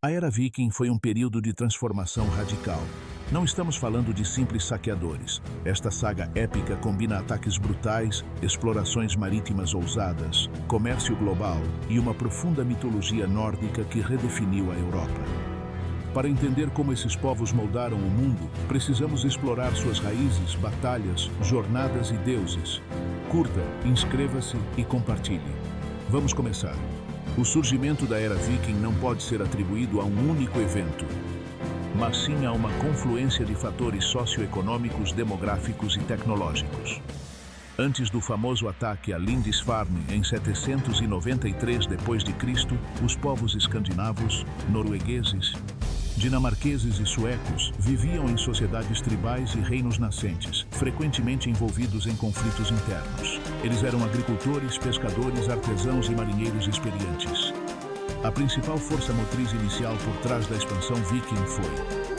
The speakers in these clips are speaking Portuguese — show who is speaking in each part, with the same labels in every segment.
Speaker 1: A Era Viking foi um período de transformação radical. Não estamos falando de simples saqueadores. Esta saga épica combina ataques brutais, explorações marítimas ousadas, comércio global e uma profunda mitologia nórdica que redefiniu a Europa. Para entender como esses povos moldaram o mundo, precisamos explorar suas raízes, batalhas, jornadas e deuses. Curta, inscreva-se e compartilhe. Vamos começar. O surgimento da Era Viking não pode ser atribuído a um único evento, mas sim a uma confluência de fatores socioeconômicos, demográficos e tecnológicos. Antes do famoso ataque a Lindisfarne em 793 d.C., os povos escandinavos, noruegueses, dinamarqueses e suecos viviam em sociedades tribais e reinos nascentes, frequentemente envolvidos em conflitos internos. Eles eram agricultores, pescadores, artesãos e marinheiros experientes. A principal força motriz inicial por trás da expansão viking foi,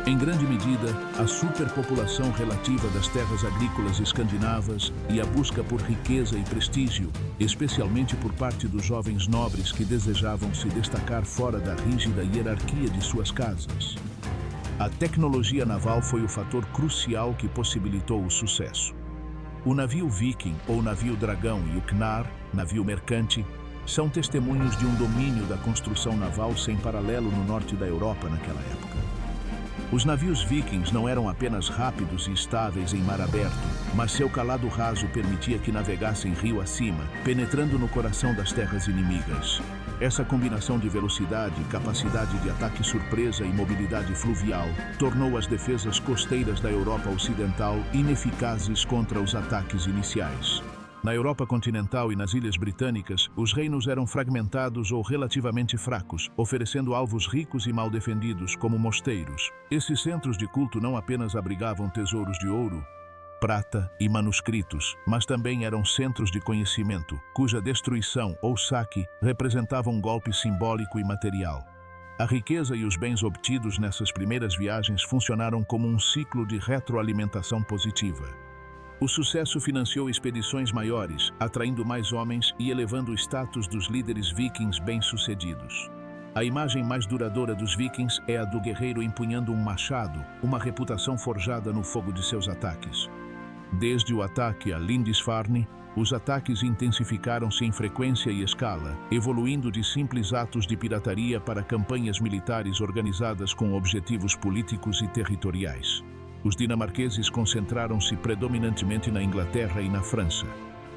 Speaker 1: em grande medida, a superpopulação relativa das terras agrícolas escandinavas e a busca por riqueza e prestígio, especialmente por parte dos jovens nobres que desejavam se destacar fora da rígida hierarquia de suas casas. A tecnologia naval foi o fator crucial que possibilitou o sucesso. O navio viking, ou navio dragão, e o Knarr, navio mercante, são testemunhos de um domínio da construção naval sem paralelo no norte da Europa naquela época. Os navios vikings não eram apenas rápidos e estáveis em mar aberto, mas seu calado raso permitia que navegassem rio acima, penetrando no coração das terras inimigas. Essa combinação de velocidade, capacidade de ataque surpresa e mobilidade fluvial tornou as defesas costeiras da Europa Ocidental ineficazes contra os ataques iniciais. Na Europa continental e nas Ilhas Britânicas, os reinos eram fragmentados ou relativamente fracos, oferecendo alvos ricos e mal defendidos, como mosteiros. Esses centros de culto não apenas abrigavam tesouros de ouro, prata e manuscritos, mas também eram centros de conhecimento, cuja destruição ou saque representavam um golpe simbólico e material. A riqueza e os bens obtidos nessas primeiras viagens funcionaram como um ciclo de retroalimentação positiva. O sucesso financiou expedições maiores, atraindo mais homens e elevando o status dos líderes vikings bem-sucedidos. A imagem mais duradoura dos vikings é a do guerreiro empunhando um machado, uma reputação forjada no fogo de seus ataques. Desde o ataque a Lindisfarne, os ataques intensificaram-se em frequência e escala, evoluindo de simples atos de pirataria para campanhas militares organizadas com objetivos políticos e territoriais. Os dinamarqueses concentraram-se predominantemente na Inglaterra e na França.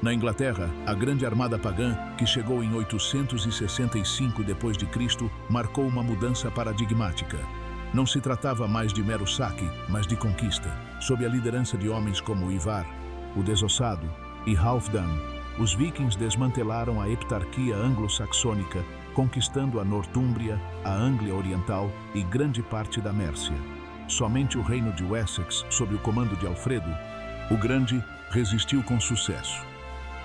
Speaker 1: Na Inglaterra, a Grande Armada Pagã, que chegou em 865 d.C., marcou uma mudança paradigmática. Não se tratava mais de mero saque, mas de conquista. Sob a liderança de homens como Ivar, o Desossado, e Halfdan, os vikings desmantelaram a heptarquia anglo-saxônica, conquistando a Nortúmbria, a Anglia Oriental e grande parte da Mércia. Somente o reino de Wessex, sob o comando de Alfredo, o Grande, resistiu com sucesso.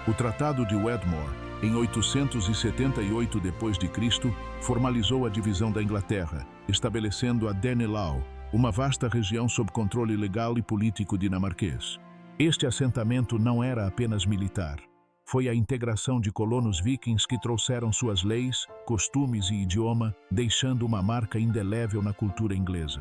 Speaker 1: O Tratado de Wedmore, em 878 d.C., formalizou a divisão da Inglaterra, estabelecendo a Danelaw, uma vasta região sob controle legal e político dinamarquês. Este assentamento não era apenas militar. Foi a integração de colonos vikings que trouxeram suas leis, costumes e idioma, deixando uma marca indelével na cultura inglesa.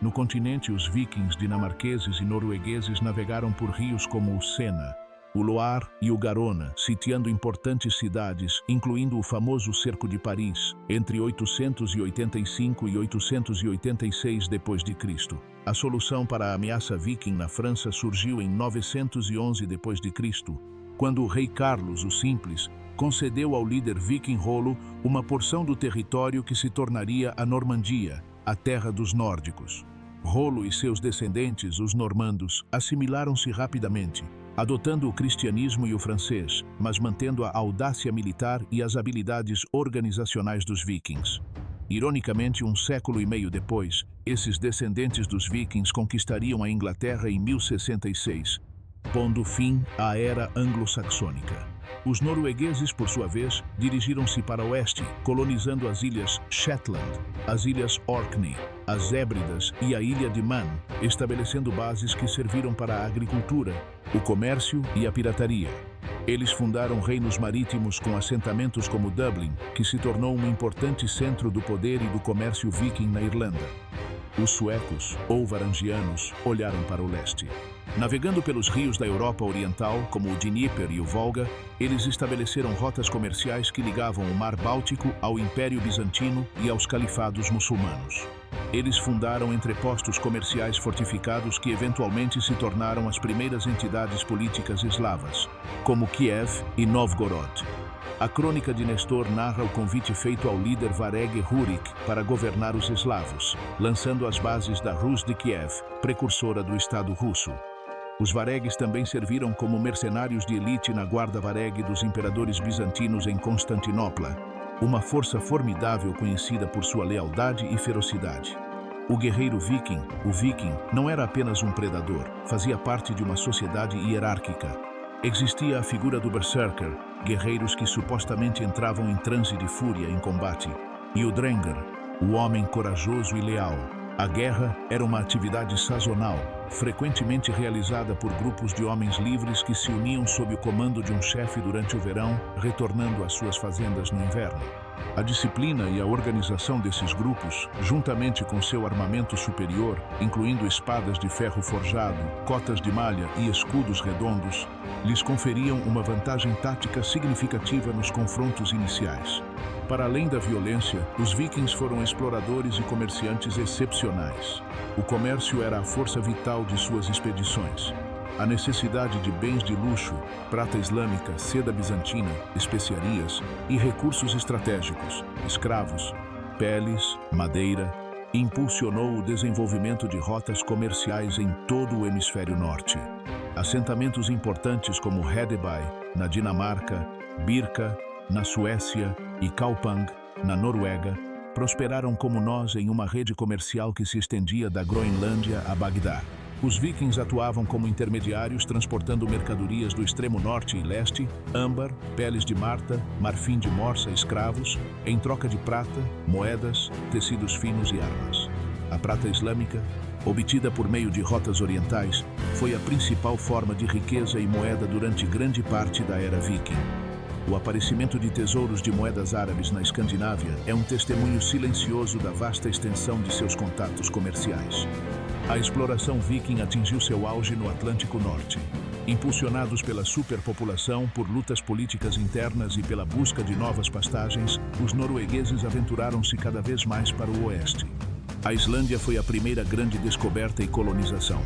Speaker 1: No continente, os vikings dinamarqueses e noruegueses navegaram por rios como o Sena, o Loire e o Garona, sitiando importantes cidades, incluindo o famoso Cerco de Paris, entre 885 e 886 d.C. A solução para a ameaça viking na França surgiu em 911 d.C., quando o rei Carlos o Simples concedeu ao líder viking Rollo uma porção do território que se tornaria a Normandia, a terra dos nórdicos. Rollo e seus descendentes, os normandos, assimilaram-se rapidamente, adotando o cristianismo e o francês, mas mantendo a audácia militar e as habilidades organizacionais dos vikings. Ironicamente, um século e meio depois, esses descendentes dos vikings conquistariam a Inglaterra em 1066, pondo fim à Era Anglo-Saxônica. Os noruegueses, por sua vez, dirigiram-se para o oeste, colonizando as ilhas Shetland, as ilhas Orkney, as Hébridas e a ilha de Man, estabelecendo bases que serviram para a agricultura, o comércio e a pirataria. Eles fundaram reinos marítimos com assentamentos como Dublin, que se tornou um importante centro do poder e do comércio viking na Irlanda. Os suecos, ou varangianos, olharam para o leste. Navegando pelos rios da Europa Oriental, como o Dnieper e o Volga, eles estabeleceram rotas comerciais que ligavam o Mar Báltico ao Império Bizantino e aos califados muçulmanos. Eles fundaram entrepostos comerciais fortificados que eventualmente se tornaram as primeiras entidades políticas eslavas, como Kiev e Novgorod. A crônica de Nestor narra o convite feito ao líder Vareg Húrik para governar os eslavos, lançando as bases da Rus de Kiev, precursora do Estado russo. Os varegues também serviram como mercenários de elite na guarda vareg dos imperadores bizantinos em Constantinopla, uma força formidável conhecida por sua lealdade e ferocidade. O guerreiro viking, o viking, não era apenas um predador, fazia parte de uma sociedade hierárquica. Existia a figura do berserker, guerreiros que supostamente entravam em transe de fúria em combate, e o Drengr, o homem corajoso e leal. A guerra era uma atividade sazonal, frequentemente realizada por grupos de homens livres que se uniam sob o comando de um chefe durante o verão, retornando às suas fazendas no inverno. A disciplina e a organização desses grupos, juntamente com seu armamento superior, incluindo espadas de ferro forjado, cotas de malha e escudos redondos, lhes conferiam uma vantagem tática significativa nos confrontos iniciais. Para além da violência, os vikings foram exploradores e comerciantes excepcionais. O comércio era a força vital de suas expedições. A necessidade de bens de luxo, prata islâmica, seda bizantina, especiarias e recursos estratégicos, escravos, peles, madeira, impulsionou o desenvolvimento de rotas comerciais em todo o hemisfério norte. Assentamentos importantes como Hedeby, na Dinamarca, Birka, na Suécia, e Kaupang, na Noruega, prosperaram como nós em uma rede comercial que se estendia da Groenlândia a Bagdá. Os vikings atuavam como intermediários transportando mercadorias do extremo norte e leste, âmbar, peles de marta, marfim de morsa, escravos, em troca de prata, moedas, tecidos finos e armas. A prata islâmica, obtida por meio de rotas orientais, foi a principal forma de riqueza e moeda durante grande parte da era viking. O aparecimento de tesouros de moedas árabes na Escandinávia é um testemunho silencioso da vasta extensão de seus contatos comerciais. A exploração viking atingiu seu auge no Atlântico Norte. Impulsionados pela superpopulação, por lutas políticas internas e pela busca de novas pastagens, os noruegueses aventuraram-se cada vez mais para o oeste. A Islândia foi a primeira grande descoberta e colonização.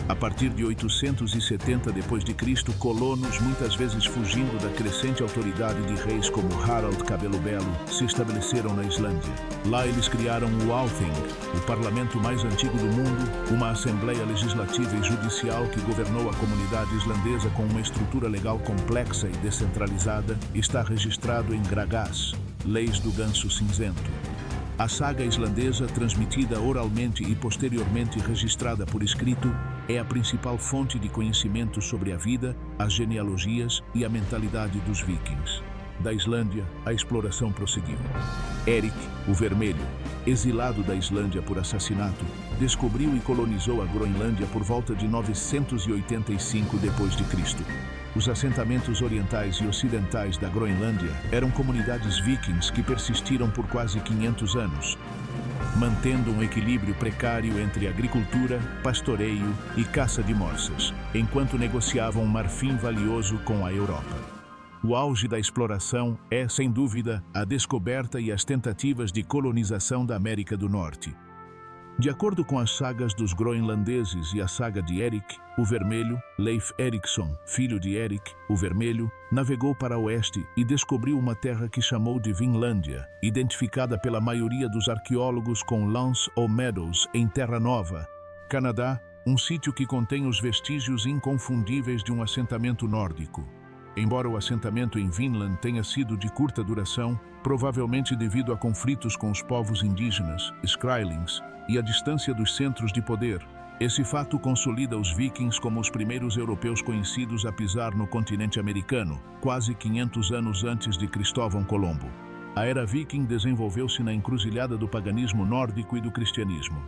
Speaker 1: A partir de 870 d.C., colonos, muitas vezes fugindo da crescente autoridade de reis como Harald Cabelo Belo, se estabeleceram na Islândia. Lá eles criaram o Althing, o parlamento mais antigo do mundo, uma assembleia legislativa e judicial que governou a comunidade islandesa com uma estrutura legal complexa e descentralizada. Está registrado em Gragaas, Leis do Ganso Cinzento. A saga islandesa, transmitida oralmente e posteriormente registrada por escrito, é a principal fonte de conhecimento sobre a vida, as genealogias e a mentalidade dos vikings. Da Islândia, a exploração prosseguiu. Erik, o Vermelho, exilado da Islândia por assassinato, descobriu e colonizou a Groenlândia por volta de 985 d.C. Os assentamentos orientais e ocidentais da Groenlândia eram comunidades vikings que persistiram por quase 500 anos, mantendo um equilíbrio precário entre agricultura, pastoreio e caça de morsas, enquanto negociavam marfim valioso com a Europa. O auge da exploração é, sem dúvida, a descoberta e as tentativas de colonização da América do Norte. De acordo com as sagas dos groenlandeses e a saga de Erik, o Vermelho, Leif Erikson, filho de Erik, o Vermelho, navegou para o oeste e descobriu uma terra que chamou de Vinlândia, identificada pela maioria dos arqueólogos com Lance ou Meadows em Terra Nova, Canadá, um sítio que contém os vestígios inconfundíveis de um assentamento nórdico. Embora o assentamento em Vinland tenha sido de curta duração, provavelmente devido a conflitos com os povos indígenas, Skrælings, e a distância dos centros de poder, esse fato consolida os vikings como os primeiros europeus conhecidos a pisar no continente americano, quase 500 anos antes de Cristóvão Colombo. A era viking desenvolveu-se na encruzilhada do paganismo nórdico e do cristianismo.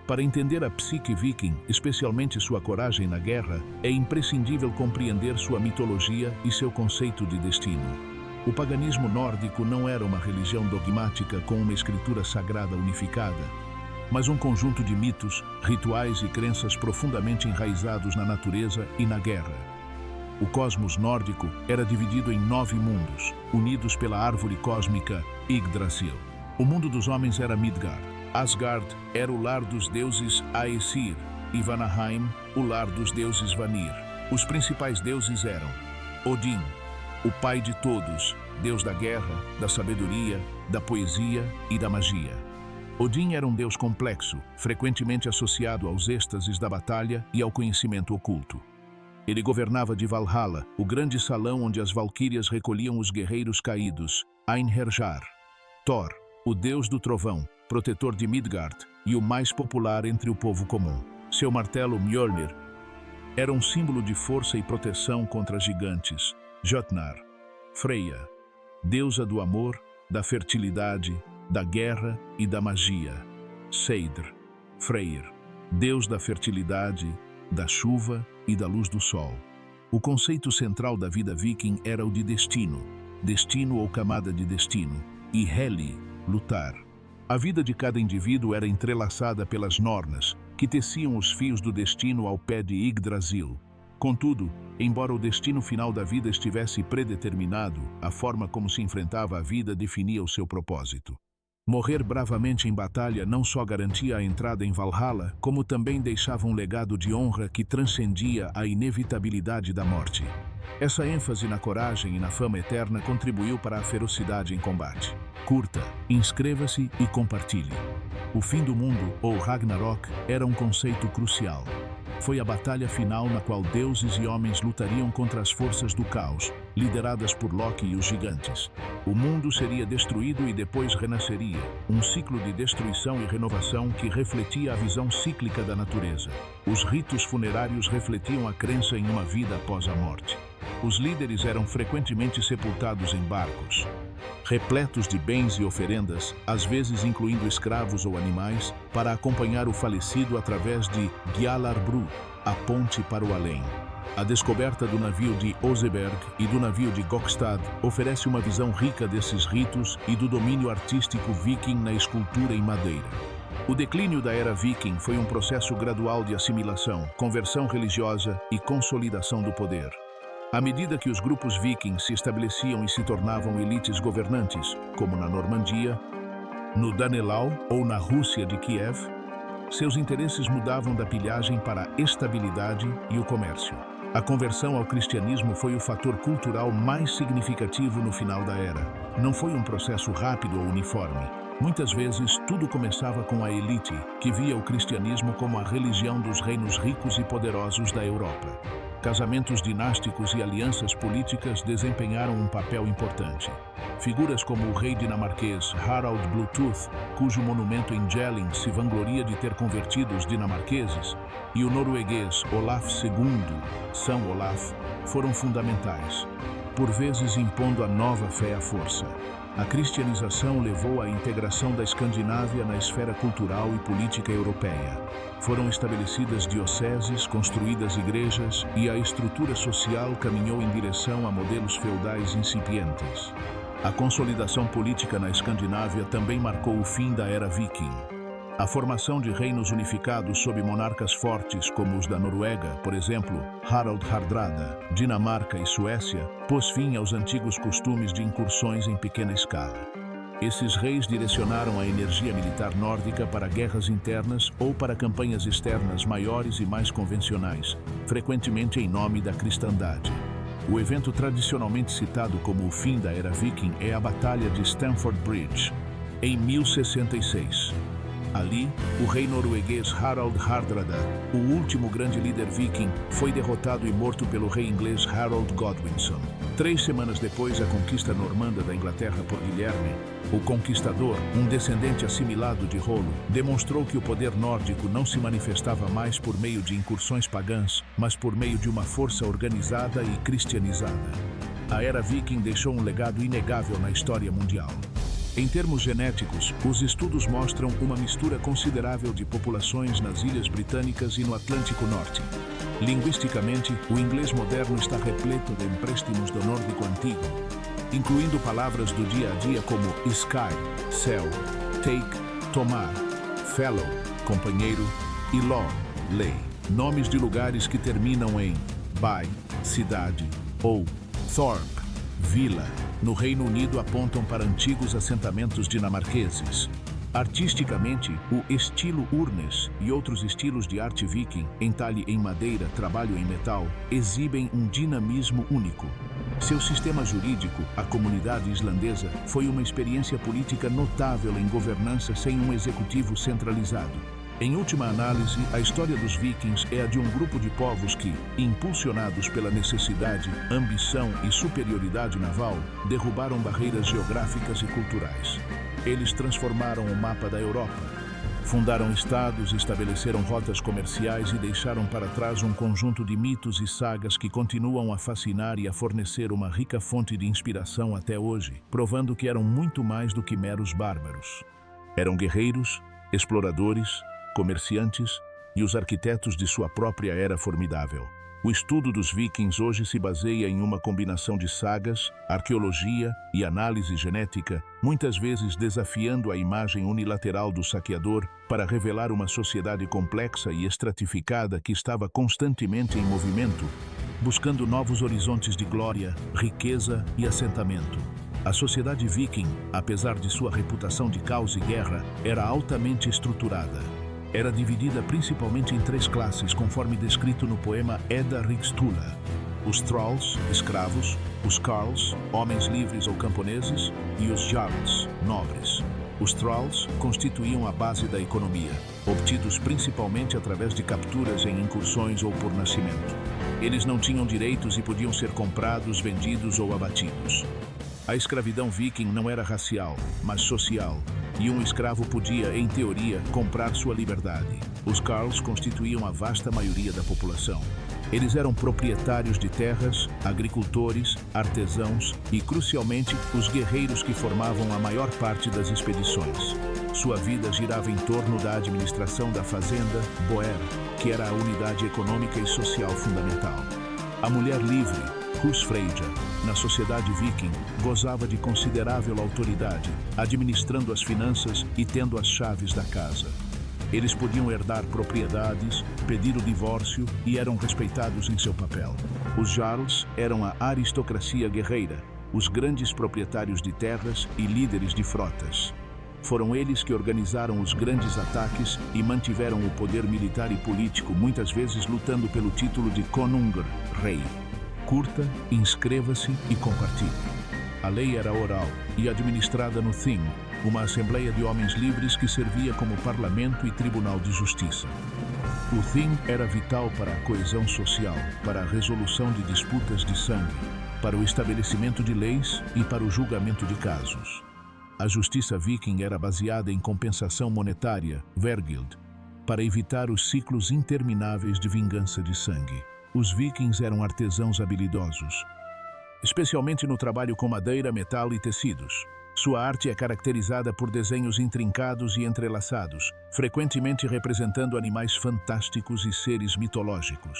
Speaker 1: Para entender a psique viking, especialmente sua coragem na guerra, é imprescindível compreender sua mitologia e seu conceito de destino. O paganismo nórdico não era uma religião dogmática com uma escritura sagrada unificada, mas um conjunto de mitos, rituais e crenças profundamente enraizados na natureza e na guerra. O cosmos nórdico era dividido em 9 mundos, unidos pela árvore cósmica Yggdrasil. O mundo dos homens era Midgard. Asgard era o lar dos deuses Aesir e Vanaheim, o lar dos deuses Vanir. Os principais deuses eram Odin, o pai de todos, deus da guerra, da sabedoria, da poesia e da magia. Odin era um deus complexo, frequentemente associado aos êxtases da batalha e ao conhecimento oculto. Ele governava de Valhalla, o grande salão onde as valquírias recolhiam os guerreiros caídos, Einherjar. Thor, o deus do trovão, protetor de Midgard e o mais popular entre o povo comum. Seu martelo Mjolnir era um símbolo de força e proteção contra gigantes. Jotnar, Freya, deusa do amor, da fertilidade, da guerra e da magia. Seidr, Freyr, deus da fertilidade, da chuva e da luz do sol. O conceito central da vida viking era o de destino ou camada de destino, e Heli, lutar. A vida de cada indivíduo era entrelaçada pelas nornas, que teciam os fios do destino ao pé de Yggdrasil. Contudo, embora o destino final da vida estivesse predeterminado, a forma como se enfrentava a vida definia o seu propósito. Morrer bravamente em batalha não só garantia a entrada em Valhalla, como também deixava um legado de honra que transcendia a inevitabilidade da morte. Essa ênfase na coragem e na fama eterna contribuiu para a ferocidade em combate. Curta, inscreva-se e compartilhe. O fim do mundo, ou Ragnarok, era um conceito crucial. Foi a batalha final na qual deuses e homens lutariam contra as forças do caos, lideradas por Loki e os gigantes. O mundo seria destruído e depois renasceria, um ciclo de destruição e renovação que refletia a visão cíclica da natureza. Os ritos funerários refletiam a crença em uma vida após a morte. Os líderes eram frequentemente sepultados em barcos, repletos de bens e oferendas, às vezes incluindo escravos ou animais, para acompanhar o falecido através de Gjallarbrú, a ponte para o além. A descoberta do navio de Oseberg e do navio de Gokstad oferece uma visão rica desses ritos e do domínio artístico viking na escultura em madeira. O declínio da era viking foi um processo gradual de assimilação, conversão religiosa e consolidação do poder. À medida que os grupos vikings se estabeleciam e se tornavam elites governantes, como na Normandia, no Danelau ou na Rússia de Kiev, seus interesses mudavam da pilhagem para a estabilidade e o comércio. A conversão ao cristianismo foi o fator cultural mais significativo no final da era. Não foi um processo rápido ou uniforme. Muitas vezes, tudo começava com a elite, que via o cristianismo como a religião dos reinos ricos e poderosos da Europa. Casamentos dinásticos e alianças políticas desempenharam um papel importante. Figuras como o rei dinamarquês Harald Bluetooth, cujo monumento em Jelling se vangloria de ter convertido os dinamarqueses, e o norueguês Olaf II, São Olaf, foram fundamentais, por vezes impondo a nova fé à força. A cristianização levou à integração da Escandinávia na esfera cultural e política europeia. Foram estabelecidas dioceses, construídas igrejas e a estrutura social caminhou em direção a modelos feudais incipientes. A consolidação política na Escandinávia também marcou o fim da era viking. A formação de reinos unificados sob monarcas fortes como os da Noruega, por exemplo, Harald Hardrada, Dinamarca e Suécia, pôs fim aos antigos costumes de incursões em pequena escala. Esses reis direcionaram a energia militar nórdica para guerras internas ou para campanhas externas maiores e mais convencionais, frequentemente em nome da cristandade. O evento tradicionalmente citado como o fim da era viking é a Batalha de Stamford Bridge, em 1066. Ali, o rei norueguês Harald Hardrada, o último grande líder viking, foi derrotado e morto pelo rei inglês Harold Godwinson. 3 semanas depois, a conquista normanda da Inglaterra por Guilherme, o Conquistador, um descendente assimilado de Rolo, demonstrou que o poder nórdico não se manifestava mais por meio de incursões pagãs, mas por meio de uma força organizada e cristianizada. A era viking deixou um legado inegável na história mundial. Em termos genéticos, os estudos mostram uma mistura considerável de populações nas Ilhas Britânicas e no Atlântico Norte. Linguisticamente, o inglês moderno está repleto de empréstimos do nórdico antigo, incluindo palavras do dia a dia como sky, céu, take, tomar, fellow, companheiro, e law, lei. Nomes de lugares que terminam em by, cidade, ou thorp, vila, no Reino Unido apontam para antigos assentamentos dinamarqueses. Artisticamente, o estilo Urnes e outros estilos de arte viking, entalhe em madeira, trabalho em metal, exibem um dinamismo único. Seu sistema jurídico, a comunidade islandesa, foi uma experiência política notável em governança sem um executivo centralizado. Em última análise, a história dos vikings é a de um grupo de povos que, impulsionados pela necessidade, ambição e superioridade naval, derrubaram barreiras geográficas e culturais. Eles transformaram o mapa da Europa, fundaram estados, estabeleceram rotas comerciais e deixaram para trás um conjunto de mitos e sagas que continuam a fascinar e a fornecer uma rica fonte de inspiração até hoje, provando que eram muito mais do que meros bárbaros. Eram guerreiros, exploradores, comerciantes e os arquitetos de sua própria era formidável. O estudo dos vikings hoje se baseia em uma combinação de sagas, arqueologia e análise genética, muitas vezes desafiando a imagem unilateral do saqueador para revelar uma sociedade complexa e estratificada que estava constantemente em movimento, buscando novos horizontes de glória, riqueza e assentamento. A sociedade viking, apesar de sua reputação de caos e guerra, era altamente estruturada. Era dividida principalmente em 3 classes, conforme descrito no poema Edda Ríkstula: os Thralls, escravos; os Carls, homens livres ou camponeses; e os Jarls, nobres. Os Thralls constituíam a base da economia, obtidos principalmente através de capturas em incursões ou por nascimento. Eles não tinham direitos e podiam ser comprados, vendidos ou abatidos. A escravidão viking não era racial, mas social, e um escravo podia, em teoria, comprar sua liberdade. Os Carls constituíam a vasta maioria da população. Eles eram proprietários de terras, agricultores, artesãos e, crucialmente, os guerreiros que formavam a maior parte das expedições. Sua vida girava em torno da administração da fazenda, Boer, que era a unidade econômica e social fundamental. A mulher livre, Husfreyja, na sociedade viking, gozava de considerável autoridade, administrando as finanças e tendo as chaves da casa. Eles podiam herdar propriedades, pedir o divórcio e eram respeitados em seu papel. Os Jarls eram a aristocracia guerreira, os grandes proprietários de terras e líderes de frotas. Foram eles que organizaram os grandes ataques e mantiveram o poder militar e político, muitas vezes lutando pelo título de Konungur, rei. Curta, inscreva-se e compartilhe. A lei era oral e administrada no Thing, uma assembleia de homens livres que servia como parlamento e tribunal de justiça. O Thing era vital para a coesão social, para a resolução de disputas de sangue, para o estabelecimento de leis e para o julgamento de casos. A justiça viking era baseada em compensação monetária, vergild, para evitar os ciclos intermináveis de vingança de sangue. Os vikings eram artesãos habilidosos, especialmente no trabalho com madeira, metal e tecidos. Sua arte é caracterizada por desenhos intrincados e entrelaçados, frequentemente representando animais fantásticos e seres mitológicos.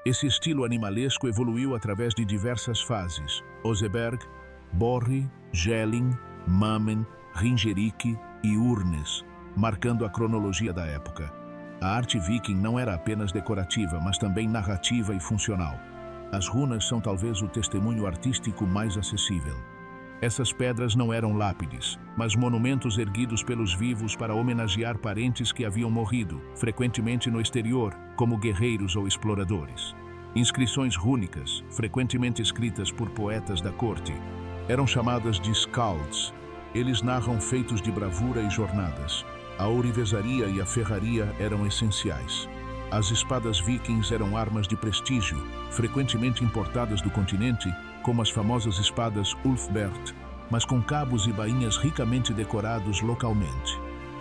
Speaker 1: Esse estilo animalesco evoluiu através de diversas fases: Oseberg, Borri, Gelling, Mamen, Ringerike e Urnes, marcando a cronologia da época. A arte viking não era apenas decorativa, mas também narrativa e funcional. As runas são talvez o testemunho artístico mais acessível. Essas pedras não eram lápides, mas monumentos erguidos pelos vivos para homenagear parentes que haviam morrido, frequentemente no exterior, como guerreiros ou exploradores. Inscrições rúnicas, frequentemente escritas por poetas da corte, eram chamadas de skalds. Eles narram feitos de bravura e jornadas. A ourivesaria e a ferraria eram essenciais. As espadas vikings eram armas de prestígio, frequentemente importadas do continente, como as famosas espadas Ulfbert, mas com cabos e bainhas ricamente decorados localmente.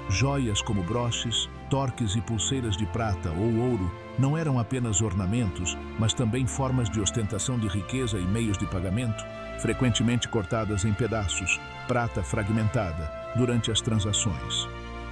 Speaker 1: Joias como broches, torques e pulseiras de prata ou ouro não eram apenas ornamentos, mas também formas de ostentação de riqueza e meios de pagamento, frequentemente cortadas em pedaços, prata fragmentada, durante as transações.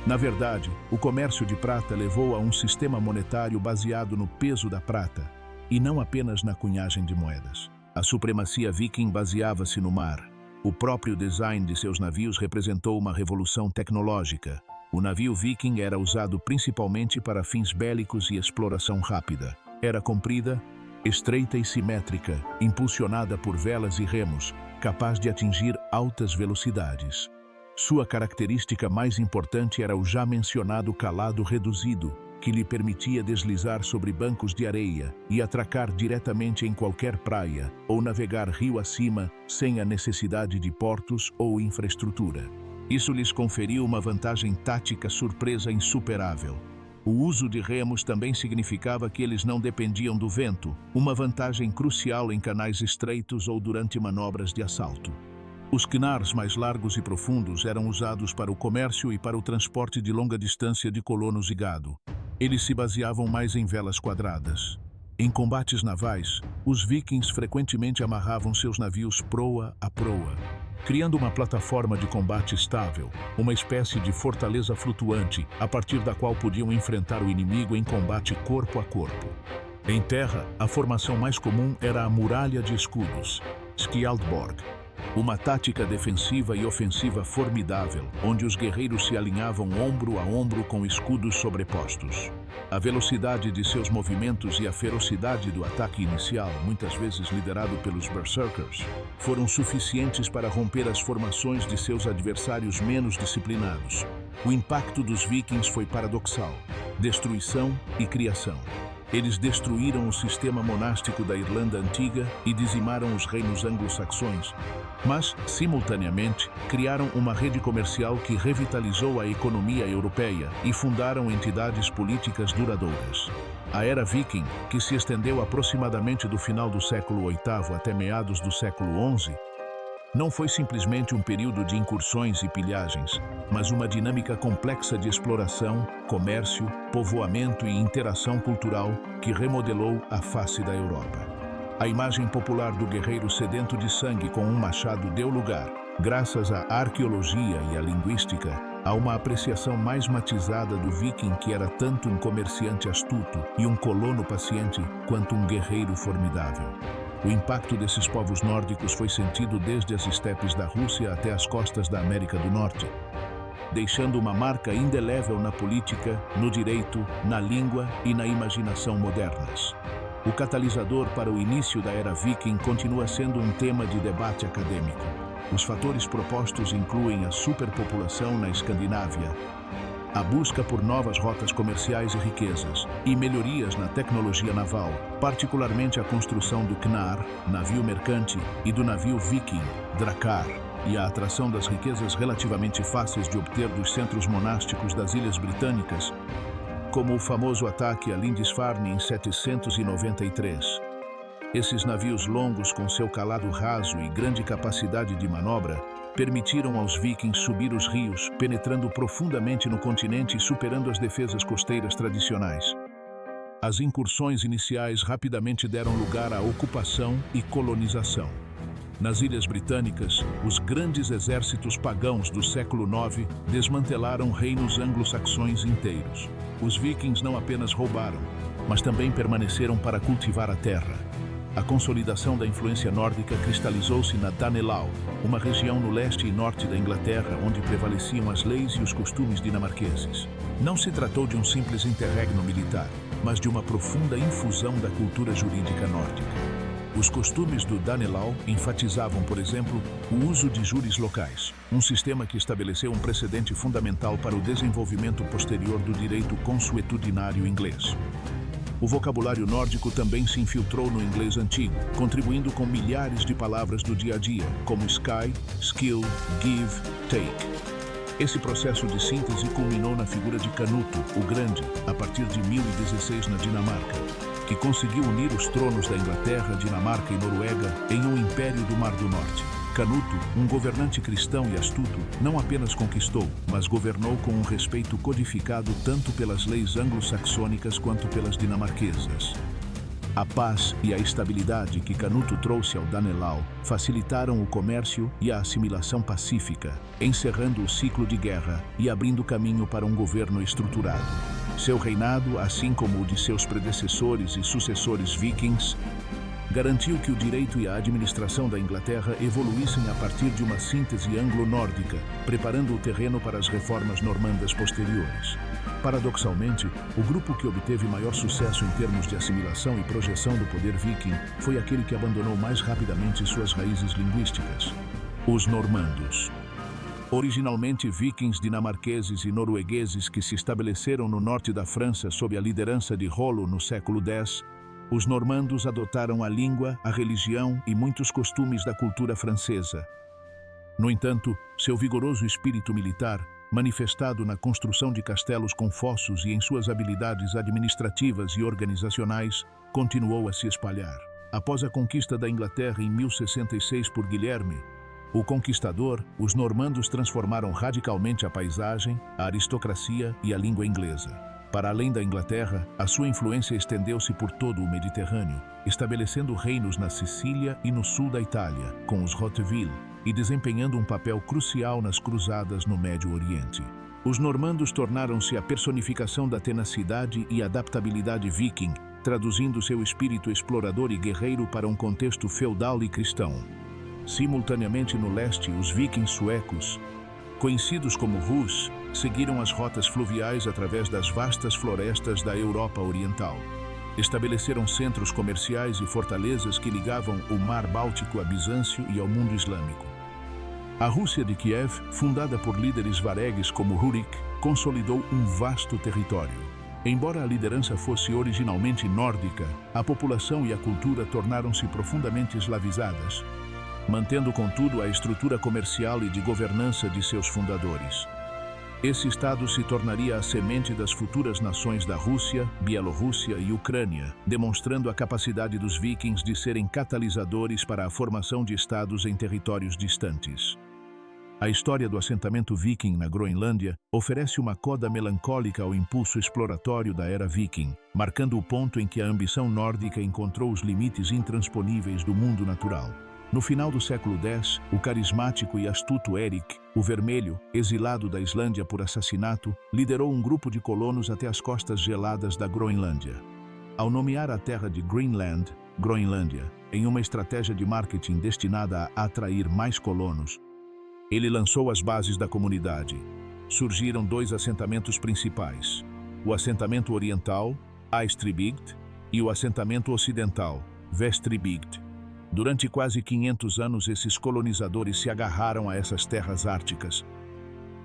Speaker 1: Na verdade, o comércio de prata levou a um sistema monetário baseado no peso da prata, e não apenas na cunhagem de moedas. A supremacia viking baseava-se no mar. O próprio design de seus navios representou uma revolução tecnológica. O navio viking era usado principalmente para fins bélicos e exploração rápida. Era comprida, estreita e simétrica, impulsionada por velas e remos, capaz de atingir altas velocidades. Sua característica mais importante era o já mencionado calado reduzido, que lhe permitia deslizar sobre bancos de areia e atracar diretamente em qualquer praia ou navegar rio acima sem a necessidade de portos ou infraestrutura. Isso lhes conferiu uma vantagem tática surpresa insuperável. O uso de remos também significava que eles não dependiam do vento, uma vantagem crucial em canais estreitos ou durante manobras de assalto. Os knarrs mais largos e profundos eram usados para o comércio e para o transporte de longa distância de colonos e gado. Eles se baseavam mais em velas quadradas. Em combates navais, os vikings frequentemente amarravam seus navios proa a proa, criando uma plataforma de combate estável, uma espécie de fortaleza flutuante, a partir da qual podiam enfrentar o inimigo em combate corpo a corpo. Em terra, a formação mais comum era a muralha de escudos, Skjaldborg, uma tática defensiva e ofensiva formidável, onde os guerreiros se alinhavam ombro a ombro com escudos sobrepostos. A velocidade de seus movimentos e a ferocidade do ataque inicial, muitas vezes liderado pelos berserkers, foram suficientes para romper as formações de seus adversários menos disciplinados. O impacto dos vikings foi paradoxal: destruição e criação. Eles destruíram o sistema monástico da Irlanda Antiga e dizimaram os reinos anglo-saxões, mas, simultaneamente, criaram uma rede comercial que revitalizou a economia europeia e fundaram entidades políticas duradouras. A Era Viking, que se estendeu aproximadamente do final do século VIII até meados do século XI, não foi simplesmente um período de incursões e pilhagens, mas uma dinâmica complexa de exploração, comércio, povoamento e interação cultural que remodelou a face da Europa. A imagem popular do guerreiro sedento de sangue com um machado deu lugar, graças à arqueologia e à linguística, a uma apreciação mais matizada do viking que era tanto um comerciante astuto e um colono paciente quanto um guerreiro formidável. O impacto desses povos nórdicos foi sentido desde as estepes da Rússia até as costas da América do Norte, deixando uma marca indelével na política, no direito, na língua e na imaginação modernas. O catalisador para o início da Era Viking continua sendo um tema de debate acadêmico. Os fatores propostos incluem a superpopulação na Escandinávia, a busca por novas rotas comerciais e riquezas, e melhorias na tecnologia naval, particularmente a construção do Knarr, navio mercante, e do navio viking, Drakkar, e a atração das riquezas relativamente fáceis de obter dos centros monásticos das Ilhas Britânicas, como o famoso ataque a Lindisfarne em 793. Esses navios longos com seu calado raso e grande capacidade de manobra permitiram aos vikings subir os rios, penetrando profundamente no continente e superando as defesas costeiras tradicionais. As incursões iniciais rapidamente deram lugar à ocupação e colonização. Nas Ilhas Britânicas, os grandes exércitos pagãos do século IX desmantelaram reinos anglo-saxões inteiros. Os vikings não apenas roubaram, mas também permaneceram para cultivar a terra. A consolidação da influência nórdica cristalizou-se na Danelau, uma região no leste e norte da Inglaterra onde prevaleciam as leis e os costumes dinamarqueses. Não se tratou de um simples interregno militar, mas de uma profunda infusão da cultura jurídica nórdica. Os costumes do Danelau enfatizavam, por exemplo, o uso de júris locais, um sistema que estabeleceu um precedente fundamental para o desenvolvimento posterior do direito consuetudinário inglês. O vocabulário nórdico também se infiltrou no inglês antigo, contribuindo com milhares de palavras do dia a dia, como sky, skill, give, take. Esse processo de síntese culminou na figura de Canuto, o Grande, a partir de 1016 na Dinamarca, que conseguiu unir os tronos da Inglaterra, Dinamarca e Noruega em um império do Mar do Norte. Canuto, um governante cristão e astuto, não apenas conquistou, mas governou com um respeito codificado tanto pelas leis anglo-saxônicas quanto pelas dinamarquesas. A paz e a estabilidade que Canuto trouxe ao Danelau facilitaram o comércio e a assimilação pacífica, encerrando o ciclo de guerra e abrindo caminho para um governo estruturado. Seu reinado, assim como o de seus predecessores e sucessores vikings, garantiu que o direito e a administração da Inglaterra evoluíssem a partir de uma síntese anglo-nórdica, preparando o terreno para as reformas normandas posteriores. Paradoxalmente, o grupo que obteve maior sucesso em termos de assimilação e projeção do poder viking foi aquele que abandonou mais rapidamente suas raízes linguísticas: os normandos. Originalmente vikings dinamarqueses e noruegueses que se estabeleceram no norte da França sob a liderança de Rollo no século X, os normandos adotaram a língua, a religião e muitos costumes da cultura francesa. No entanto, seu vigoroso espírito militar, manifestado na construção de castelos com fossos e em suas habilidades administrativas e organizacionais, continuou a se espalhar. Após a conquista da Inglaterra em 1066 por Guilherme, o Conquistador, os normandos transformaram radicalmente a paisagem, a aristocracia e a língua inglesa. Para além da Inglaterra, a sua influência estendeu-se por todo o Mediterrâneo, estabelecendo reinos na Sicília e no sul da Itália, com os Hauteville, e desempenhando um papel crucial nas cruzadas no Médio Oriente. Os normandos tornaram-se a personificação da tenacidade e adaptabilidade viking, traduzindo seu espírito explorador e guerreiro para um contexto feudal e cristão. Simultaneamente no leste, os vikings suecos, conhecidos como Rus, seguiram as rotas fluviais através das vastas florestas da Europa Oriental. Estabeleceram centros comerciais e fortalezas que ligavam o Mar Báltico a Bizâncio e ao mundo islâmico. A Rússia de Kiev, fundada por líderes varegues como Rurik, consolidou um vasto território. Embora a liderança fosse originalmente nórdica, a população e a cultura tornaram-se profundamente eslavizadas, mantendo, contudo, a estrutura comercial e de governança de seus fundadores. Esse estado se tornaria a semente das futuras nações da Rússia, Bielorrússia e Ucrânia, demonstrando a capacidade dos vikings de serem catalisadores para a formação de estados em territórios distantes. A história do assentamento viking na Groenlândia oferece uma coda melancólica ao impulso exploratório da era viking, marcando o ponto em que a ambição nórdica encontrou os limites intransponíveis do mundo natural. No final do século X, o carismático e astuto Erik, o Vermelho, exilado da Islândia por assassinato, liderou um grupo de colonos até as costas geladas da Groenlândia. Ao nomear a terra de Greenland, Groenlândia, em uma estratégia de marketing destinada a atrair mais colonos, ele lançou as bases da comunidade. Surgiram dois assentamentos principais: o assentamento oriental, Aistribygd, e o assentamento ocidental, Vestribygd. Durante quase 500 anos, esses colonizadores se agarraram a essas terras árticas,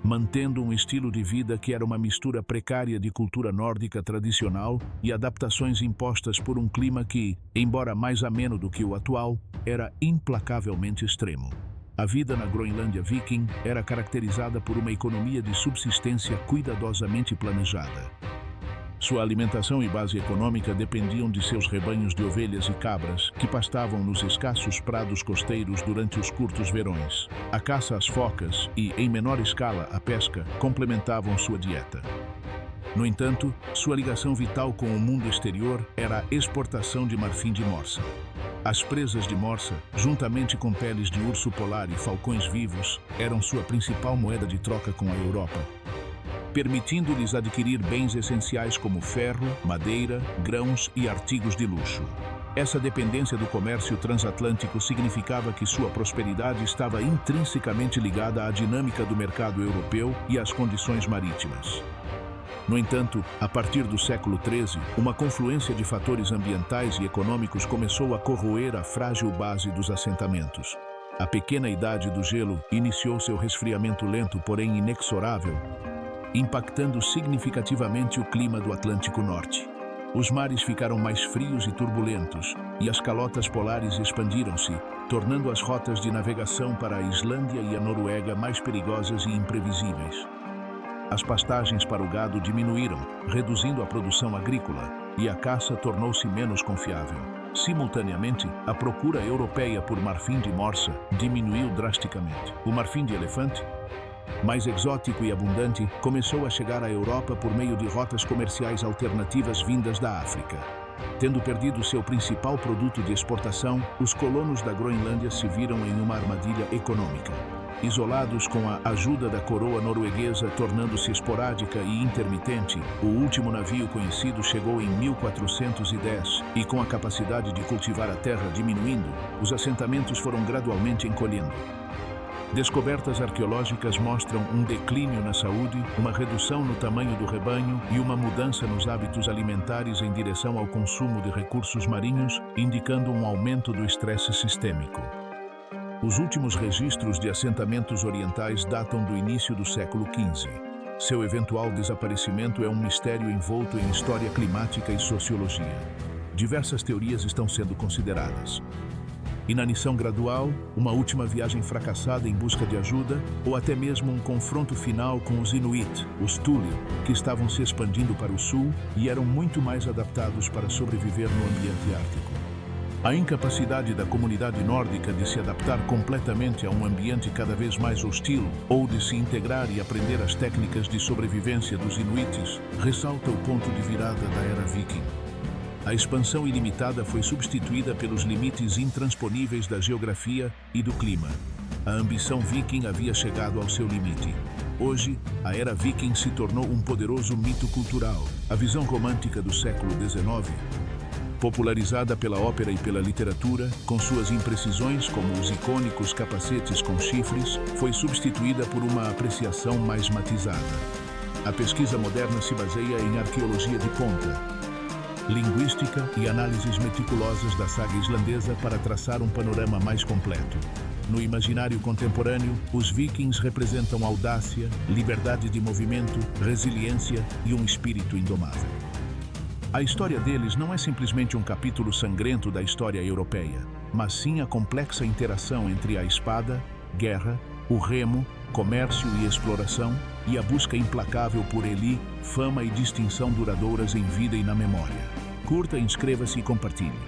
Speaker 1: mantendo um estilo de vida que era uma mistura precária de cultura nórdica tradicional e adaptações impostas por um clima que, embora mais ameno do que o atual, era implacavelmente extremo. A vida na Groenlândia viking era caracterizada por uma economia de subsistência cuidadosamente planejada. Sua alimentação e base econômica dependiam de seus rebanhos de ovelhas e cabras, que pastavam nos escassos prados costeiros durante os curtos verões. A caça às focas e, em menor escala, a pesca complementavam sua dieta. No entanto, sua ligação vital com o mundo exterior era a exportação de marfim de morsa. As presas de morsa, juntamente com peles de urso polar e falcões vivos, eram sua principal moeda de troca com a Europa, permitindo-lhes adquirir bens essenciais como ferro, madeira, grãos e artigos de luxo. Essa dependência do comércio transatlântico significava que sua prosperidade estava intrinsecamente ligada à dinâmica do mercado europeu e às condições marítimas. No entanto, a partir do século XIII, uma confluência de fatores ambientais e econômicos começou a corroer a frágil base dos assentamentos. A pequena idade do gelo iniciou seu resfriamento lento, porém inexorável, impactando significativamente o clima do Atlântico Norte. Os mares ficaram mais frios e turbulentos, e as calotas polares expandiram-se, tornando as rotas de navegação para a Islândia e a Noruega mais perigosas e imprevisíveis. As pastagens para o gado diminuíram, reduzindo a produção agrícola, e a caça tornou-se menos confiável. Simultaneamente, a procura europeia por marfim de morsa diminuiu drasticamente. O marfim de elefante, mais exótico e abundante, começou a chegar à Europa por meio de rotas comerciais alternativas vindas da África. Tendo perdido seu principal produto de exportação, os colonos da Groenlândia se viram em uma armadilha econômica. Isolados com a ajuda da coroa norueguesa tornando-se esporádica e intermitente, o último navio conhecido chegou em 1410 e, com a capacidade de cultivar a terra diminuindo, os assentamentos foram gradualmente encolhendo. Descobertas arqueológicas mostram um declínio na saúde, uma redução no tamanho do rebanho e uma mudança nos hábitos alimentares em direção ao consumo de recursos marinhos, indicando um aumento do estresse sistêmico. Os últimos registros de assentamentos orientais datam do início do século XV. Seu eventual desaparecimento é um mistério envolto em história climática e sociologia. Diversas teorias estão sendo consideradas. Inanição gradual, uma última viagem fracassada em busca de ajuda, ou até mesmo um confronto final com os Inuit, os Thule, que estavam se expandindo para o sul e eram muito mais adaptados para sobreviver no ambiente ártico. A incapacidade da comunidade nórdica de se adaptar completamente a um ambiente cada vez mais hostil ou de se integrar e aprender as técnicas de sobrevivência dos Inuites ressalta o ponto de virada da era viking. A expansão ilimitada foi substituída pelos limites intransponíveis da geografia e do clima. A ambição viking havia chegado ao seu limite. Hoje, a era viking se tornou um poderoso mito cultural. A visão romântica do século XIX, popularizada pela ópera e pela literatura, com suas imprecisões como os icônicos capacetes com chifres, foi substituída por uma apreciação mais matizada. A pesquisa moderna se baseia em arqueologia de ponta, linguística e análises meticulosas da saga islandesa para traçar um panorama mais completo. No imaginário contemporâneo, os vikings representam audácia, liberdade de movimento, resiliência e um espírito indomável. A história deles não é simplesmente um capítulo sangrento da história europeia, mas sim a complexa interação entre a espada, guerra, o remo, comércio e exploração, e a busca implacável por Eli, fama e distinção duradouras em vida e na memória. Curta, inscreva-se e compartilhe.